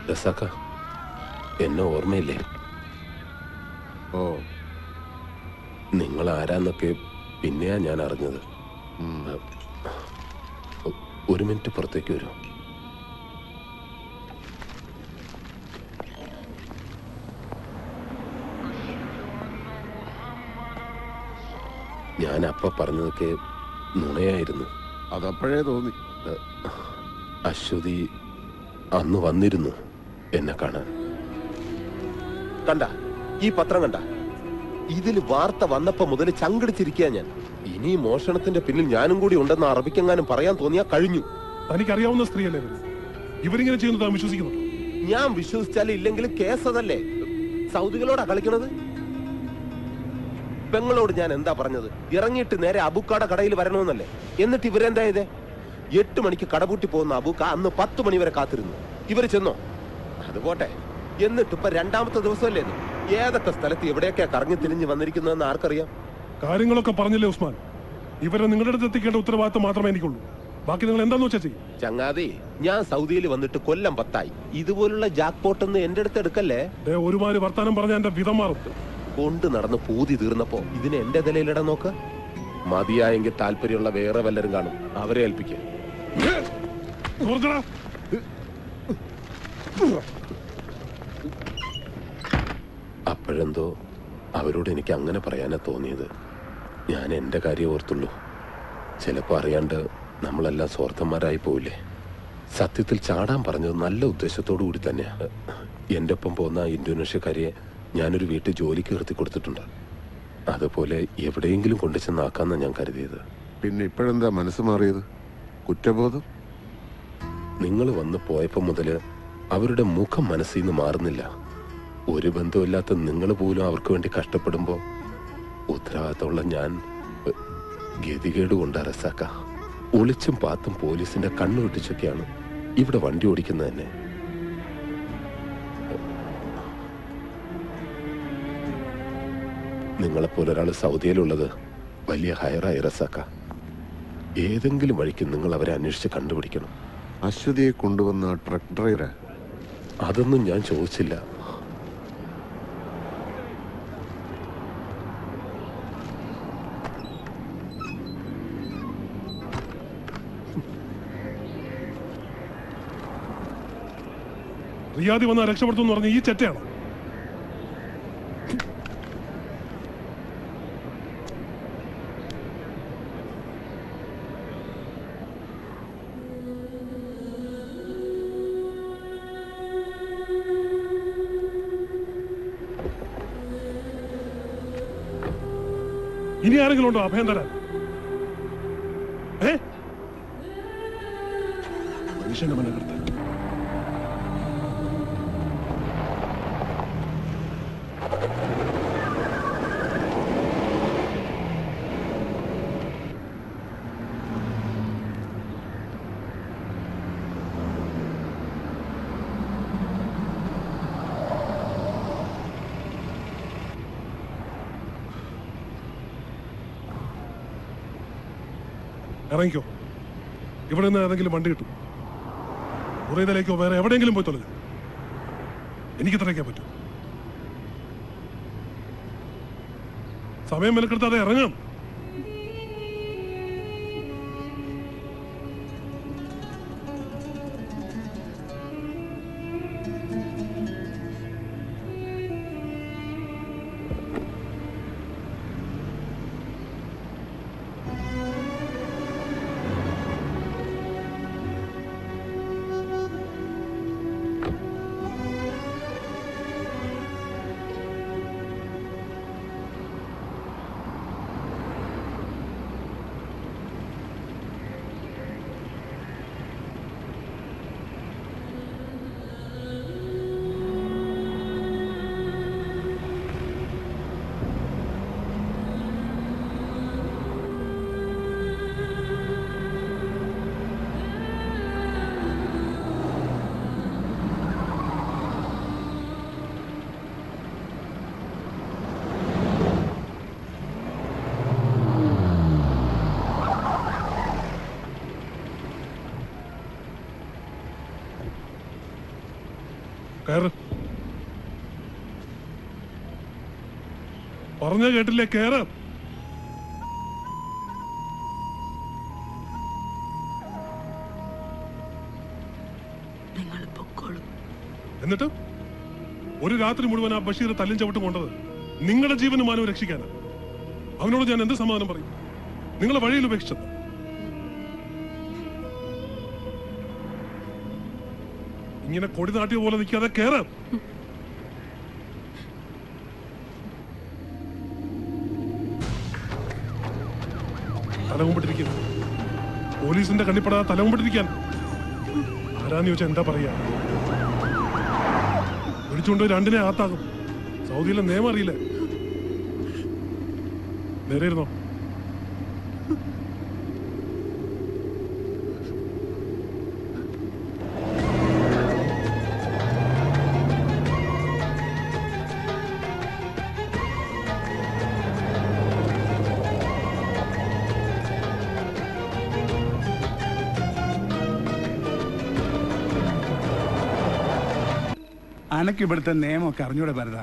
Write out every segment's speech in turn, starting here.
റസാക്ക, എന്നെ ഓർമ്മയില്ലേ? ഓ, നിങ്ങൾ ആരാന്നൊക്കെ പിന്നെയാ ഞാൻ അറിഞ്ഞത്. ഒരു മിനിറ്റ് പുറത്തേക്ക് വരൂ. ഞാൻ അപ്പ പറഞ്ഞതൊക്കെ നുണയായിരുന്നു. അതപ്പോഴേ തോന്നി. അശ്വതി അന്ന് വന്നിരുന്നു എന്നെ കാണാൻ. കണ്ട ഈ പത്രം കണ്ട? ഇതിൽ വാർത്ത വന്നപ്പോ മുതൽ ചങ്കടിച്ചിരിക്കുക ഞാൻ. ഇനി മോഷണത്തിന്റെ പിന്നിൽ ഞാനും കൂടി ഉണ്ടെന്ന് അറബിക്കെങ്ങാനും പറയാൻ തോന്നിയാ കഴിഞ്ഞു. തനിക്കറിയാവുന്ന സ്ത്രീയല്ലേ ഇവരിങ്ങനെ ചെയ്യുന്നത് താൻ വിശ്വസിക്കുന്നു? ഞാൻ വിശ്വസിച്ചാലും ഇല്ലെങ്കിലും കേസ് അതല്ലേ. സൗദികളോടാ കളിക്കണത്. പെങ്ങളോട് ഞാൻ എന്താ പറഞ്ഞത്? ഇറങ്ങിയിട്ട് നേരെ അബൂക്കാടെ കടയിൽ വരണമെന്നല്ലേ. എന്നിട്ട് ഇവരെന്താ ചെയ്തേ? 8 മണിക്ക് കടപൂട്ടി പോകുന്ന അബൂക്ക അന്ന് 10 മണി വരെ കാത്തിരുന്നു. ഇവര് ചെന്നോ? അത് പോട്ടെ. എന്നിട്ട് ഇപ്പൊ 2ാമത്തെ ദിവസമല്ലേ ഇത്? ഏതൊക്കെ സ്ഥലത്ത് എവിടെയൊക്കെയാ കറങ്ങി തിരിഞ്ഞ് വന്നിരിക്കുന്നതെന്ന് ആർക്കറിയാം? കാര്യങ്ങളൊക്കെ പറഞ്ഞില്ലേ ഉസ്മാൻ? ഇവരെ നിങ്ങളുടെ അടുത്ത് എത്തിക്കേണ്ട ഉത്തരവാദിത്തം മാത്രമേ എനിക്കുള്ളൂ. ബാക്കി നിങ്ങൾ എന്താന്ന് വെച്ചാ ചെയ്യും. ചങ്ങാതി, ഞാൻ സൗദിയിൽ വന്നിട്ട് കൊല്ലം 10 ആയി. ഇതുപോലുള്ള ജാക്ക് പോട്ടൊന്ന് എന്റെ അടുത്ത് എടുക്കല്ലേ. ഒരുമാതിരി വർത്താനം പറഞ്ഞ എന്റെ വിധം മാറും. കൊണ്ട് നടന്ന് പൂതി തീർന്നപ്പോ ഇതിന് എന്റെ നിലയിലിടാൻ നോക്ക്. മതിയായെങ്കിൽ താല്പര്യമുള്ള വേറെ വല്ലരും കാണും, അവരെ ഏൽപ്പിക്കുക. അപ്പോഴെന്തോ അവരോട് എനിക്ക് അങ്ങനെ പറയാനാ തോന്നിയത്. ഞാൻ എന്റെ കാര്യം ഓർത്തുള്ളൂ. ചിലപ്പോ അറിയാണ്ട് നമ്മളെല്ലാം സ്വാർത്ഥന്മാരായി പോവില്ലേ. സത്യത്തിൽ ചാടാൻ പറഞ്ഞത് നല്ല ഉദ്ദേശത്തോടു കൂടി തന്നെയാ. എന്റെ ഒപ്പം പോകുന്ന ഇന്തോനേഷ്യക്കാരിയെ ഞാനൊരു വീട്ടിൽ ജോലിക്ക് നിർത്തി കൊടുത്തിട്ടുണ്ട്. അതുപോലെ എവിടെയെങ്കിലും കൊണ്ടു ചെന്നാക്കാന്നാ ഞാൻ കരുതിയത്. പിന്നെ ഇപ്പോഴെന്താ മനസ്സ് മാറിയത്? കുറ്റബോധം? നിങ്ങൾ വന്ന് പോയപ്പോ മുതല് അവരുടെ മുഖം മനസ്സിൽ നിന്ന് മാറുന്നില്ല. ഒരു ബന്ധമില്ലാത്ത നിങ്ങൾ പോലും അവർക്ക് വേണ്ടി കഷ്ടപ്പെടുമ്പോ ഉത്തരവാദിത്തമുള്ള ഞാൻ ഗതികേട് കൊണ്ട് റസാക്ക. ഒളിച്ചും പാത്തും പോലീസിന്റെ കണ്ണു വെട്ടിച്ചൊക്കെയാണ് ഇവിടെ വണ്ടി ഓടിക്കുന്നത് തന്നെ. നിങ്ങളെപ്പോലെ ഒരാൾ സൗദിയിലുള്ളത് വലിയ ഹയറായി റസാക്ക. ഏതെങ്കിലും വഴിക്ക് നിങ്ങൾ അവരെ അന്വേഷിച്ച് കണ്ടുപിടിക്കണം. അശ്വതിയെ കൊണ്ടുവന്ന ട്രക്ക് ഡ്രൈവറാ? അതൊന്നും ഞാൻ ചോദിച്ചില്ല. റിയാദി വന്നാൽ രക്ഷപ്പെടുത്തുമെന്ന് പറഞ്ഞ ഈ ചെറ്റയാണോ? ഇനി ആരെങ്കിലും ഉണ്ടോ അഭയം തരാൻ? മനുഷ്യന്റെ മനക്കെടുത്ത് ഇറങ്ങിക്കോ. ഇവിടെ നിന്ന് ഏതെങ്കിലും വണ്ടി കിട്ടും. ഉറയിലേക്കോ വേറെ എവിടെയെങ്കിലും പോയി തൊലഞ്ഞു. എനിക്ക് ഇത്രയ്ക്കാൻ പറ്റും. സമയം മെനക്കെടുത്താതെ ഇറങ്ങാം. കയറ്. പറഞ്ഞ കേട്ടില്ലേ? കയറ്. എന്നിട്ട് ഒരു രാത്രി മുഴുവൻ ആ ബഷീർ തല്ലും ചവിട്ടും കൊണ്ടത് നിങ്ങളുടെ ജീവനും മാനവും രക്ഷിക്കാനാണ്. അവനോട് ഞാൻ എന്ത് സമാധാനം പറയും? നിങ്ങളെ വഴിയിൽ ഉപേക്ഷിച്ചത്. ഇങ്ങനെ കൊടി നാട്ടിയ പോലെ നിൽക്കാതെ കയറാം. തലമുമ്പിട്ടിരിക്കുന്നു. പോലീസിന്റെ കണ്ണിപ്പെടാതെ തലമുമ്പിട്ടിരിക്കാൻ ആരാന്ന് ചോദിച്ചാൽ എന്താ പറയാ? വിളിച്ചുകൊണ്ട് രണ്ടിനെ ആത്താകും. സൗദിയിലെ നിയമം അറിയില്ല. നേരെ ഇരുന്നോ. അനക്ക് ഇവിടുത്തെ നിയമമൊക്കെ അറിഞ്ഞൂടെ ഭരതാ?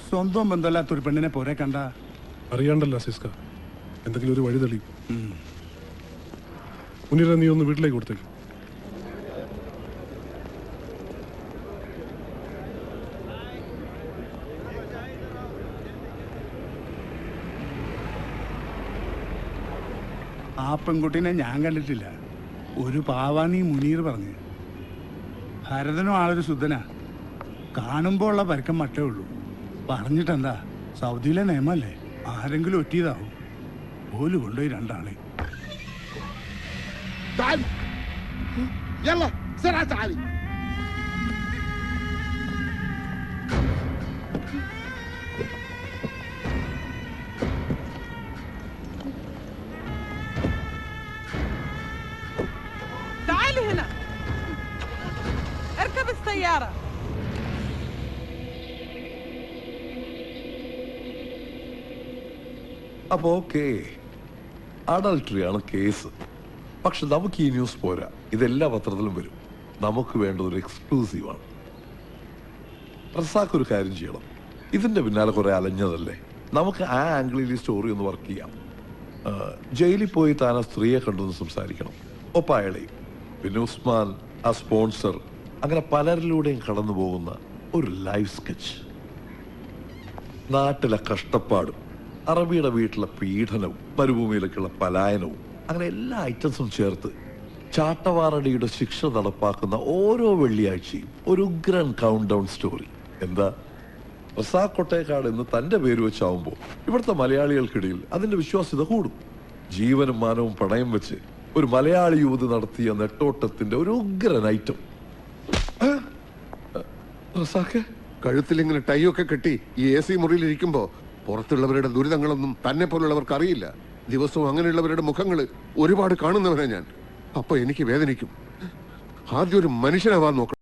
സ്വന്തം ബന്ധമില്ലാത്തൊരു പെണ്ണിനെ പോരെ കണ്ട അറിയാണ്ടല്ല സിസ്ക. എന്തെങ്കിലും ഒരു വഴി തെളിയും. മുന്നിര, നീ ഒന്ന് വീട്ടിലേക്ക് കൊടുത്തേക്ക്. ആ പെൺകുട്ടീനെ ഞാൻ കണ്ടിട്ടില്ല. ഒരു പാവാനീ മുനീർ പറഞ്ഞ്. ഭരതനും ആളൊരു ശുദ്ധനാ. കാണുമ്പോൾ ഉള്ള പരക്കം മട്ടേ ഉള്ളൂ. പറഞ്ഞിട്ടെന്താ, സൗദിയിലെ നിയമല്ലേ, ആരെങ്കിലും ഒറ്റിയതാവും. ഓല് കൊണ്ടുപോയി രണ്ടാളെ. تعالي هنا اركب السيارة. അപ്പോൾ ഓക്കെ, അഡൾട്ടറിയാണ് കേസ്. പക്ഷെ നമുക്ക് ഈ ന്യൂസ് പോരാ. ഇതെല്ലാ പത്രത്തിലും വരും. നമുക്ക് വേണ്ടത് ഒരു എക്സ്ക്ലൂസീവാണ്. റസാഖ് ഒരു കാര്യം ചെയ്യണം. ഇതിന്റെ പിന്നാലെ കുറെ അലഞ്ഞതല്ലേ, നമുക്ക് ആ ആംഗിളിൽ ഈ സ്റ്റോറി ഒന്ന് വർക്ക് ചെയ്യാം. ജയിലിൽ പോയി താൻ ആ സ്ത്രീയെ കണ്ടൊന്ന് സംസാരിക്കണം, ഒപ്പം അയാളെയും. പിന്നെ ഉസ്മാൻ, ആ സ്പോൺസർ, അങ്ങനെ പലരിലൂടെയും കടന്നു പോകുന്ന ഒരു ലൈഫ് സ്കെച്ച്. നാട്ടിലെ കഷ്ടപ്പാടും അറബിയുടെ വീട്ടിലെ പീഡനവും മരുഭൂമിയിലേക്കുള്ള പലായനവും അങ്ങനെ എല്ലാ ഐറ്റംസും ചേർത്ത് ചാട്ടവാറടിയുടെ ശിക്ഷ നടപ്പാക്കുന്ന ഓരോ വെള്ളിയാഴ്ചയും ഒരു ഉഗ്രൻ കൗണ്ട് ഡൗൺ സ്റ്റോറി. എന്താ, റസാഖ് കൊട്ടേക്കാട് എന്ന് തന്റെ പേര് വെച്ചാവുമ്പോൾ ഇവിടുത്തെ മലയാളികൾക്കിടയിൽ അതിന്റെ വിശ്വാസ്യത കൂടും. ജീവനും മാനവും പണയം വെച്ച് ഒരു മലയാളി യുവതി നടത്തിയ നെട്ടോട്ടത്തിന്റെ ഒരു ഉഗ്രൻ ഐറ്റം. റസാഖ് കഴുത്തിലിങ്ങനെ ടൈ ഒക്കെ കെട്ടി ഈ AC മുറിയിൽ ഇരിക്കുമ്പോ പുറത്തുള്ളവരുടെ ദുരിതങ്ങളൊന്നും തന്നെ പോലുള്ളവർക്ക് അറിയില്ല. ദിവസവും അങ്ങനെയുള്ളവരുടെ മുഖങ്ങൾ ഒരുപാട് കാണുന്നവനാ ഞാൻ. അപ്പൊ എനിക്ക് വേദനിക്കും. ആദ്യം ഒരു മനുഷ്യനാവാൻ നോക്കണം.